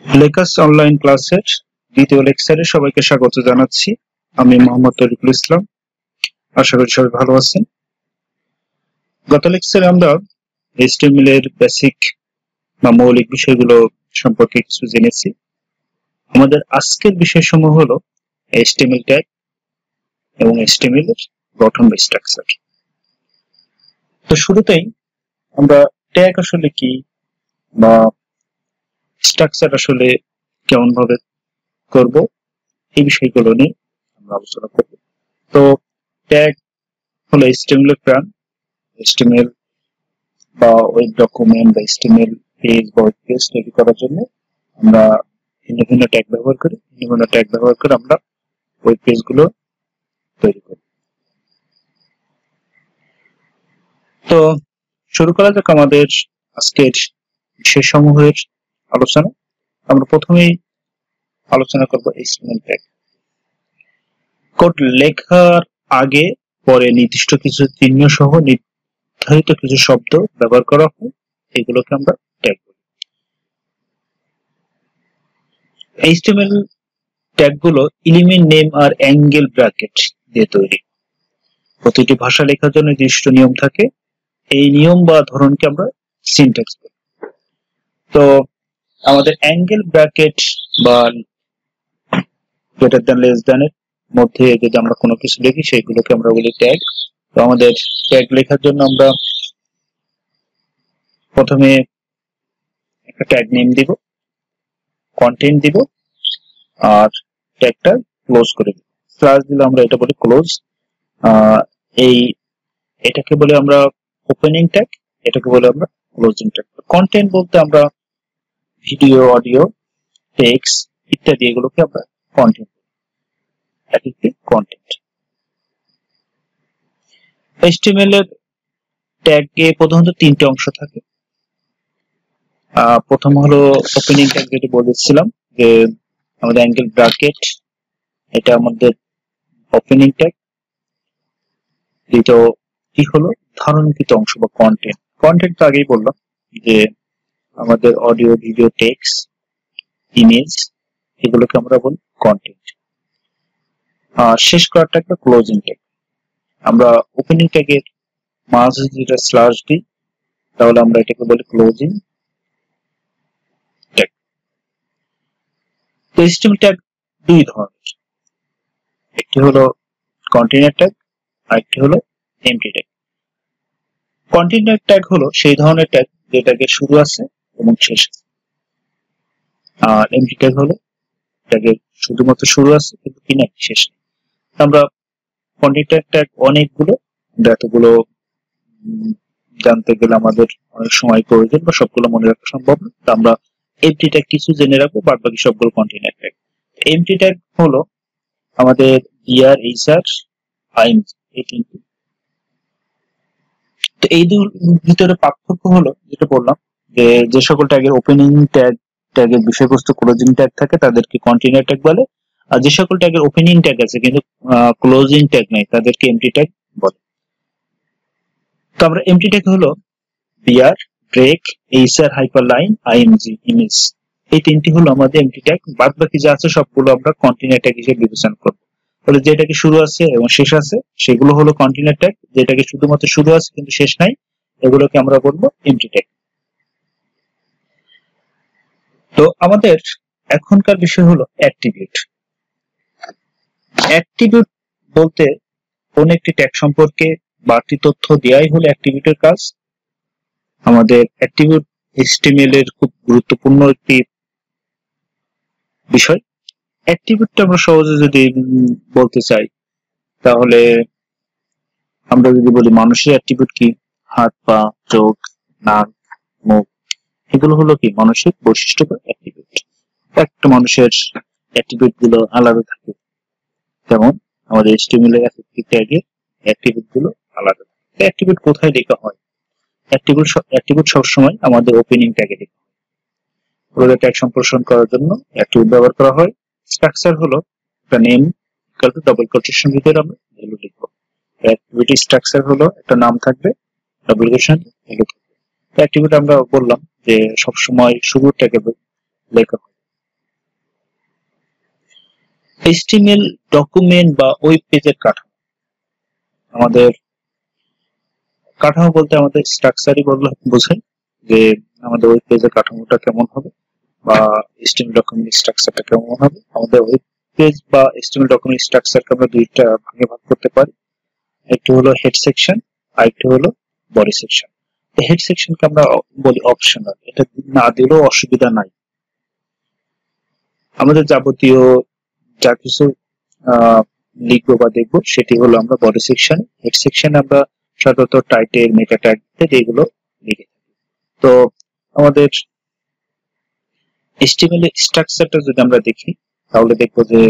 লেকাস online ক্লাসের দ্বিতীয় লেকচারে সবাইকে স্বাগত জানাচ্ছি। আমি মোহাম্মদ তরিকুল ইসলাম। আশা করি সবাই ভালো আছেন। গত লেকচারে আমরা HTML এর বেসিক বা মৌলিক বিষয়গুলো সম্পর্কে কিছু জেনেছি। আমাদের আজকের বিষয়সমূহ হলো HTML ট্যাগ এবং HTML এর গঠন বা স্ট্রাকচার। তো শুরুতেই আমরা ট্যাগ আসলে কি বা স্ট্রাকচার আসলে কেমন ভাবে করব এই বিষয়গুলো নিয়ে আমরা আলোচনা করব। তো ট্যাগ হলো HTML এর প্রাণ। HTML বা ওয়েব ডকুমেন্ট বা HTML পেজ বা ওয়েব পেজ তৈরি করার জন্য আমরা ভিন্ন ভিন্ন ট্যাগ ব্যবহার করি। ভিন্ন ট্যাগ ব্যবহার করে আমরা ওয়েব পেজ গুলো তৈরি করি। তো শুরু করা যাক আমাদের আজকের বিষয়সমূহের আলোচনা। আমরা প্রথমেই আলোচনা করব HTML ট্যাগ। কোড লেখার আগে পরে নির্দিষ্ট কিছু চিহ্ন সহ নির্ধারিত কিছু শব্দ ব্যবহার করা হয়, এগুলোকে আমরা ট্যাগ বলি। HTML ট্যাগ গুলো এলিমেন্ট নেম আর অ্যাঙ্গেল ব্র্যাকেট দিয়ে তৈরি। প্রতিটি ভাষা লেখার জন্য নির্দিষ্ট নিয়ম থাকে। এই নিয়ম বা ধরনকে আমরা সিনট্যাক্স বলি। তো আমাদের অ্যাঙ্গেল ব্র্যাকেট বা গ্রেটার দ্যান লেস দ্যান এর মধ্যে যদি আমরা কোনো কিছু লিখি সেগুলোকে আমরা বলি ট্যাগ। তো আমাদের ট্যাগ লেখার জন্য আমরা প্রথমে একটা ট্যাগ নেম দিব, কন্টেন্ট দিব আর ট্যাগটা ক্লোজ করে দিব। স্ল্যাশ দিলে আমরা এটা বলি ক্লোজ। এটাকে বলে আমরা ওপেনিং ট্যাগ, এটাকে বলে আমরা ক্লোজিং ট্যাগ। কন্টেন্ট বলতে আমরা ভিডিও, অডিও, টেক্সট ইত্যাদি এগুলোকে আমরা কন্টেন্ট বলি। একটি কন্টেন্ট। HTML এর ট্যাগে প্রধানত তিনটে অংশ থাকে। প্রথম হলো ওপেনিং ট্যাগ, যেটা বলেছিলাম যে আমাদের অ্যাঙ্গেল ব্র্যাকেট, এটা আমাদের ওপেনিং ট্যাগ। দ্বিতীয়টি হলো ধারণকৃত অংশ বা কন্টেন্ট। কন্টেন্ট তো আগেই বললাম যে আমাদের অডিও, ভিডিও, টেক্সট, ইমেজ এগুলোকে আমরা বলি কন্টেন্ট। শেষ করাটা একটা ক্লোজিং ট্যাগ। আমরা ওপেনিং ট্যাগের মাঝে যেটা স্ল্যাশ দিই তাহলে আমরা এটাকে বলি ক্লোজিং ট্যাগ। তো HTML ট্যাগ দুই ধরনের, একটি হলো কন্টেইনার ট্যাগ আর একটি হলো এমটি ট্যাগ। কন্টেইনার ট্যাগ হলো সেই ধরনের ট্যাগ যেটাকে শুরু আছে এবং শেষ আছে। আর এমটি ট্যাগ হলো ট্যাগের শুধুমাত্র শুরু আছে কিন্তু কি না শেষ নেই। আমরা কন্টেইনার ট্যাগ অনেকগুলো, এতগুলো জানতে গেলে আমাদের অনেক সময় প্রয়োজন বা সবগুলো মনে রাখা সম্ভব না। তো আমরা এমটি ট্যাগ কিছু জেনে রাখবো, বাদ বাকি সবগুলো কন্টেইনার ট্যাগ। এমটি ট্যাগ হলো আমাদের বিআর, এইচআর, আইএমজি এই তিনটি। তো এই দুই ভিতরে পার্থক্য হলো যেটা বললাম যে সকল ট্যাগের ওপেনিং ট্যাগ, ট্যাগের বিষয়বস্তু ক্লোজিং ট্যাগ থাকে তাদেরকে কন্টেইনার ট্যাগ বলে। আর যে সকল ট্যাগের ওপেনিং ট্যাগ আছে কিন্তু ক্লোজিং ট্যাগ নেই তাদেরকে এমটি ট্যাগ বলে। তো আমরা এমটি ট্যাগ হলো BR, break, HR, hyperline, IMG, image এই তিনটি হলো আমাদের এমটি ট্যাগ। বাদ বাকি যা আছে সবগুলো আমরা কন্টেইনার ট্যাগ হিসেবে বিবেচনা করবো। তাহলে যেটাকে শুরু আছে এবং শেষ আছে সেগুলো হলো কন্টেইনার ট্যাগ, যেটাকে শুধুমাত্র শুরু আছে কিন্তু শেষ নাই এগুলোকে আমরা বলবো এমটি ট্যাগ। তো আমাদের এখনকার বিষয় হলো অ্যাট্রিবিউট। অ্যাট্রিবিউট বলতে কোন একটি ট্যাগ সম্পর্কে বাড়তি তথ্য দেওয়াই হলো অ্যাট্রিবিউটের কাজ। আমাদের অ্যাট্রিবিউট HTML এর খুব গুরুত্বপূর্ণ একটি বিষয়। অ্যাট্রিবিউটটা আমরা সহজে যদি বলতে চাই তাহলে আমরা যদি বলি মানুষের অ্যাট্রিবিউট কি, হাত, পা, চোখ, নাক, মুখ এগুলো হলো কি মানসিক বৈশিষ্ট্য বা অ্যাট্রিবিউট। একটা মানুষের অ্যাট্রিবিউট গুলো আলাদা থাকে, যেমন আমাদের HTML এর ট্যাগে অ্যাট্রিবিউট গুলো আলাদা। অ্যাট্রিবিউট কোথায় লেখা হয়? অ্যাট্রিবিউট সবসময় আমাদের ওপেনিং ট্যাগে লেখা হয়। পুরো ট্যাগ সম্প্রসারণ করার জন্য অ্যাট্রিবিউট ব্যবহার করা হয়। স্ট্রাকচার হলো একটা name equal to double quotation ভিতরে আমরা ভ্যালু লিখবো। অ্যাক্টিভিটি স্ট্রাকচার হলো একটা নাম থাকবে, ডাবল কোটেশন ভ্যালু থাকবে। অ্যাট্রিবিউট আমরা বললাম যে সবসময় শুরুর ট্যাগে লেখা হয়। HTML ডকুমেন্ট বা ওয়েব পেজের কাঠামো। আমাদের কাঠামো বলতে আমাদের স্ট্রাকচারই বোঝায় যে আমাদের ওয়েব পেজের কাঠামোটা কেমন হবে বা HTML ডকুমেন্ট স্ট্রাকচারটা কেমন হবে। আমাদের ওয়েব পেজ বা HTML ডকুমেন্ট স্ট্রাকচারকে আমরা দুইটা ভাগে ভাগ করতে পারি। একটি হলো হেড সেকশন, আরেকটি হলো বডি সেকশন। হেড সেকশনকে আমরা বলি অপশনাল, এটা না দিলেও অসুবিধা নাই। আমাদের যাবতীয় যা কিছু লিখবো বা দেখবো সেটি হলো আমরা বডি সেকশন। হেড সেকশনে আমরা সাধারণত টাইটেল, মেটা ট্যাগ এগুলো লিখে থাকি। তো আমাদের HTML এর স্ট্রাকচারটা যদি আমরা দেখি তাহলে দেখবো যে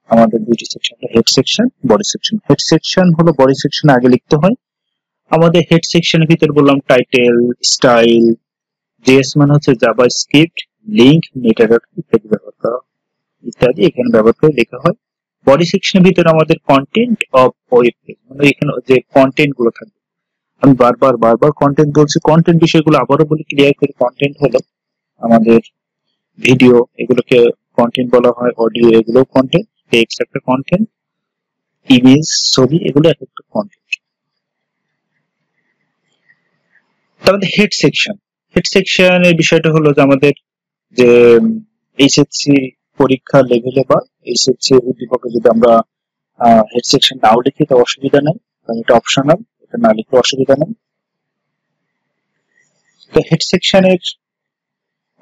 আমাদের দুইটি section, head section, body section. Head section হলো বডি সেকশন আগে লিখতে হয়। আমাদের হেড সেকশনের ভিতর বললাম টাইটেল, স্টাইল, জেএস মানে হচ্ছে জাভাস্ক্রিপ্ট, লিংক, মেটা ট্যাগ ইত্যাদি ব্যবহার করা ইত্যাদি এখানে ব্যবহার করে লেখা হয়। বডি সেকশনের ভিতরে আমাদের কন্টেন্ট অফ ওয়েব পেজ, মানে এখানে যে কন্টেন্ট গুলো থাকবে। আমি বারবার কন্টেন্ট বলছি, কন্টেন্ট বিষয়গুলো আবারও বলি ক্লিয়ার করে। কন্টেন্ট হলো আমাদের ভিডিও, এগুলোকে কন্টেন্ট বলা হয়। অডিও, এগুলো কন্টেন্ট। টেক্সট একটা কন্টেন্ট, ইমেজ, ছবি, এগুলো এক একটা কন্টেন্ট। তারপরে হেড সেকশন। হেড সেকশনের বিষয়টা হলো যে আমাদের যে এইচএসসি পরীক্ষা লেভেলে বা এইচএসসি উদ্দীপকে যদি আমরা হেড সেকশন নাও লিখি তো অসুবিধা নেই, কারণ এটা অপশনাল, এটা না লিখলে অসুবিধা নেই। তো হেড সেকশনের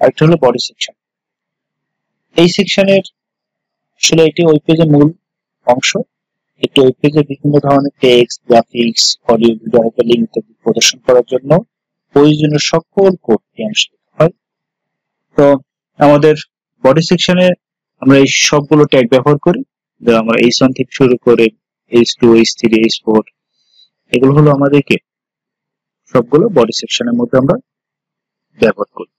আরেকটা হলো বডি সেকশন। এই সেকশনের আসলে এটি ওয়েব পেজের মূল অংশ। একটি ওয়েব পেজে বিভিন্ন ধরনের text, graphics, audio, video, link ইত্যাদি প্রদর্শন করার জন্য প্রয়োজনীয় সকল কোড এই অংশে লেখা হয়। তো আমাদের বডি সেকশনে আমরা এই সবগুলো ট্যাগ ব্যবহার করি। আমরা H1 থেকে শুরু করে H2, H3, H4, এগুলো হলো আমাদেরকে সবগুলো বডি সেকশনের মধ্যে আমরা ব্যবহার করি।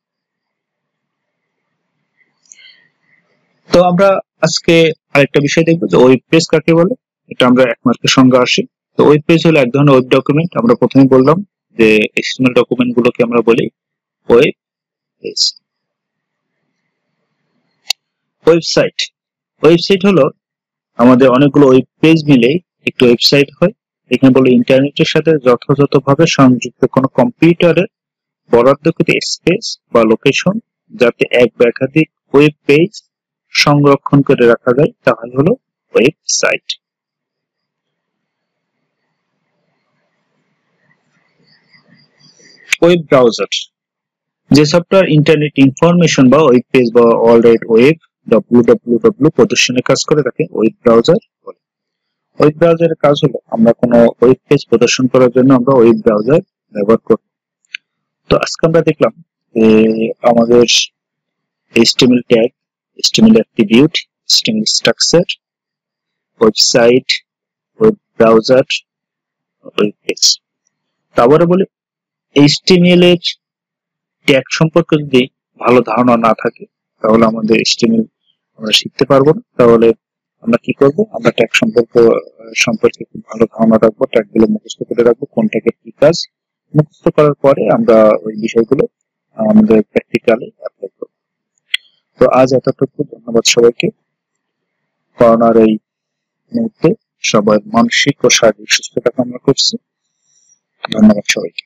তো আমরা আজকে আরেকটা বিষয় দেখবো যে ওয়েব পেজ কাকে বলে। এটা আমরা এক মার্কের সংজ্ঞা আসি। তো ওয়েব পেজ হলো এক ধরনের ওয়েব ডকুমেন্ট। আমরা প্রথমে বললাম যে HTML ডকুমেন্ট গুলোকে আমরা বলি ওয়েব পেজ। ওয়েবসাইট, ওয়েবসাইট হলো আমাদের অনেকগুলো ওয়েব পেজ মিলে একটি ওয়েবসাইট হয়। এখানে বলে ইন্টারনেটের সাথে যথাযথভাবে সংযুক্ত কোনো কম্পিউটারের বরাদ্দকৃত স্পেস বা লোকেশন যাতে এক বা একাধিক ওয়েব পেজ সংরক্ষণ করে রাখা যায় তাহলে হলো ওয়েবসাইট। ওয়েব ব্রাউজার, যে সফটওয়্যার ইন্টারনেট ইনফরমেশন বা ওয়েব পেজ বা ওয়ার্ল্ড ওয়েব www প্রদর্শনের কাজ করে তাকে ওয়েব ব্রাউজার বলে। ওয়েব ব্রাউজারের কাজ হলো আমরা কোনো ওয়েব পেজ প্রদর্শন করার জন্য আমরা ওয়েব ব্রাউজার ব্যবহার করি। তো আজকে আমরা দেখলাম যে আমাদের HTML tag, HTML attribute, HTML structure, website, web browser, web page. তারপরে বলি HTML এর ট্যাগ সম্পর্কে যদি ভালো ধারণা না থাকে তাহলে আমাদের HTML আমরা শিখতে পারবো না। তাহলে আমরা কি করব, আমরা ট্যাগ সম্পর্কে খুব ভালো ধারণা রাখবো, ট্যাগগুলো মুখস্থ করে রাখবো, কোন ট্যাগের কি কাজ। মুখস্থ করার পরে আমরা ওই বিষয়গুলো আমাদের প্র্যাকটিক্যালি অ্যাপ্লাই করব। তো আজ এতটুকু। ধন্যবাদ সবাইকে। করোনার এই মুহূর্তে সবার মানসিক ও শারীরিক সুস্থতা কামনা করছি। ধন্যবাদ সবাইকে।